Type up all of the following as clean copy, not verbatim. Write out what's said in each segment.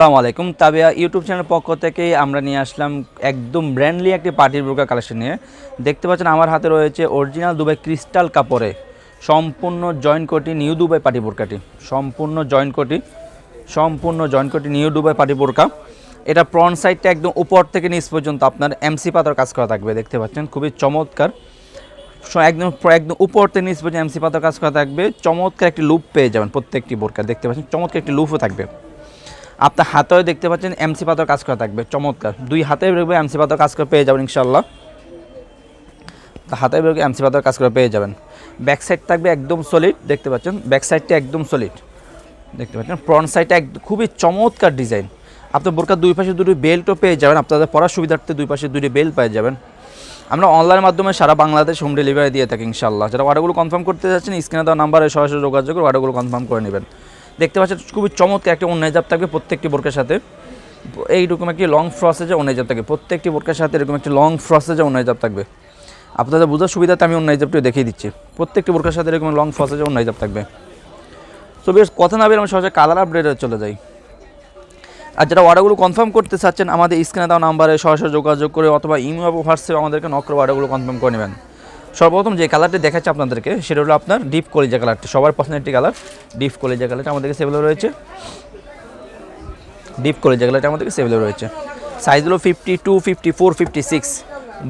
আসসালামু আলাইকুম। তাবিয়া ইউটিউব চ্যানেলের পক্ষ থেকে আমরা নিয়ে আসলাম একদম ব্র্যান্ডলি একটি পার্টির বোরকা কালেকশন নিয়ে। দেখতে পাচ্ছেন আমার হাতে রয়েছে অরিজিনাল দুবাই ক্রিস্টাল কাপড়ে সম্পূর্ণ জয়েন্ট কোটি নিউ দুবাই পার্টি বোরকাটি। সম্পূর্ণ জয়েন্ট কোটি নিউ দুবাই পার্টি বোরকা। এটা ফ্রন্ট সাইডটা একদম উপর থেকে নিচ পর্যন্ত আপনার এমসি পাতার কাজ করা থাকবে। দেখতে পাচ্ছেন খুবই চমৎকার। একদম উপর থেকে নিচ পর্যন্ত এমসি পাতার কাজ করা থাকবে। চমৎকার একটি লুপ পেয়ে যাবেন প্রত্যেকটি বোরকা। দেখতে পাচ্ছেন চমৎকার একটি লুপও থাকবে। আপনার হাতেও দেখতে পাচ্ছেন এমসি পাতার কাজ করা থাকবে চমৎকার। দুই হাতে বেরোবে এমসি পাতার কাজ করে পেয়ে যাবেন ইনশাল্লাহ। হাতে বেরোবে এমসি পাতার কাজ করে পেয়ে যাবেন। ব্যাক সাইড থাকবে একদম সলিড। দেখতে পাচ্ছেন ব্যাক সাইডটা একদম সলিড। দেখতে পাচ্ছেন ফ্রন্ট সাইডটা খুবই চমৎকার ডিজাইন। আপনার বোরকার দুই পাশে দুটি বেল্টও পেয়ে যাবেন। আপনাদের পড়ার সুবিধার্থে দুই পাশে দুটি বেল্ট পেয়ে যাবেন। আমরা অনলাইনের মাধ্যমে সারা বাংলাদেশ হোম ডেলিভারি দিয়ে থাকি ইনশাল্লাহ। যারা অর্ডারগুলো কনফার্ম করতে যাচ্ছেন স্ক্রিনে দেওয়া নাম্বারে সরাসরি যোগাযোগ করে অর্ডারগুলো কনফার্ম করে নেবেন। দেখতে পাচ্ছেন খুবই চমৎকার একটা ওড়না হিজাব থাকবে প্রত্যেকটি বোরকার সাথে। এইরকম একটি লং ফ্রসেজে ওড়না হিজাব থাকবে প্রত্যেকটি বোরকার সাথে। এরকম একটি লং ফ্রসেজে ওড়না হিজাব থাকবে। আপনাদের বোঝার সুবিধাতে আমি ওড়না হিজাবটিও দেখিয়ে দিচ্ছি। প্রত্যেকটি বোরকার সাথে এরকম লং ফ্রসেজে ওড়না হিজাব থাকবে। তো বেশ কথা না বের আমি সহজে কালার আপডেটে চলে যাই। আর যারা অর্ডারগুলো কনফার্ম করতে চাচ্ছেন আমাদের স্ক্রিনে দেওয়া নাম্বারে সরাসরি যোগাযোগ করে অথবা ইমেল বা হোয়াটসঅ্যাপে আমাদেরকে নক করে অর্ডারগুলো কনফার্ম করে নেবেন। সর্বপ্রথম যে কালারটি দেখাচ্ছি আপনাদেরকে সেটা হলো আপনার ডিপ কলিজা কালারটি। সবার পছন্দের একটি কালার ডিপ কলিজা কালারটা আমাদের কাছে অ্যাভেলেবল রয়েছে। ডিপ কলিজা কালারটা আমাদের কাছে অ্যাভেলেবল রয়েছে। সাইজ হলো 52, 54, 56,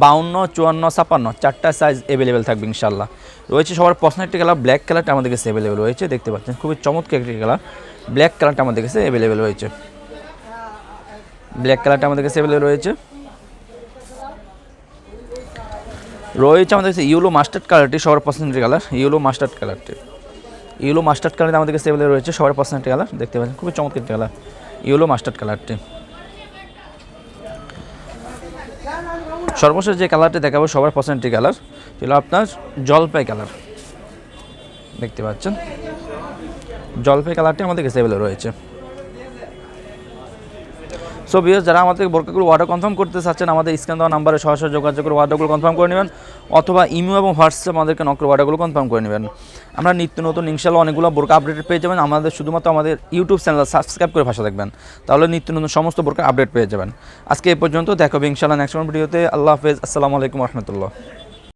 52, 54, 56 চারটা সাইজ অ্যাভেলেবেল থাকবে ইনশাল্লাহ। রয়েছে সবার পছন্দের একটি কালার ব্ল্যাক কালারটা আমাদের কাছে অ্যাভেলেবল রয়েছে। দেখতে পাচ্ছেন খুবই চমৎকার একটি কালার ব্ল্যাক কালারটা আমাদের কাছে অ্যাভেলেবেল রয়েছে। ব্ল্যাক কালারটা আমাদের কাছে অ্যাভেলেবল রয়েছে। আমাদের কাছে ইয়েলো মাস্টার্ড কালারটি সবার পছন্দের কালার। ইয়েলো মাস্টার্ড কালারটি আমাদের কাছে অ্যাভেলেবল রয়েছে সবার পছন্দের কালার। দেখতে পাচ্ছেন খুবই চমৎকার কালার ইয়েলো মাস্টার্ড কালারটি। সর্বশেষ যে কালারটি দেখাবো সবার পছন্দের কালার সেটা আপনার জলপাই কালার। দেখতে পাচ্ছেন জলপাই কালারটি আমাদের কাছে অ্যাভেলেবল রয়েছে। সো ভিউয়ার্স যারা আমাদের বোরকাগুলো অর্ডার কনফার্ম করতে চাচ্ছেন আমাদের স্ক্রিনে দেওয়া নাম্বারে সরাসরি যোগাযোগ করে অর্ডারগুলো কনফার্ম করে নেবেন অথবা ইমেল এবং হোয়াটসঅ্যাপ আমাদেরকে নক করে অর্ডারগুলো কনফার্ম করে নেবেন। আমরা নিত্য নতুন ইনশাআল্লাহ অনেকগুলো বোরকা আপডেট পেয়ে যাবেন। আমাদের শুধুমাত্র আমাদের ইউটিউব চ্যানেল সাবস্ক্রাইব করে পাশে থাকবেন, তাহলে নিত্য নতুন সমস্ত বোরকা আপডেট পেয়ে যাবেন। আজকে এই পর্যন্ত দেখা হবে ইনশাআল্লাহ নেক্সট ভিডিওতে। আল্লাহ হাফেজ। আসসালামু আলাইকুম রহমতুল্লাহ।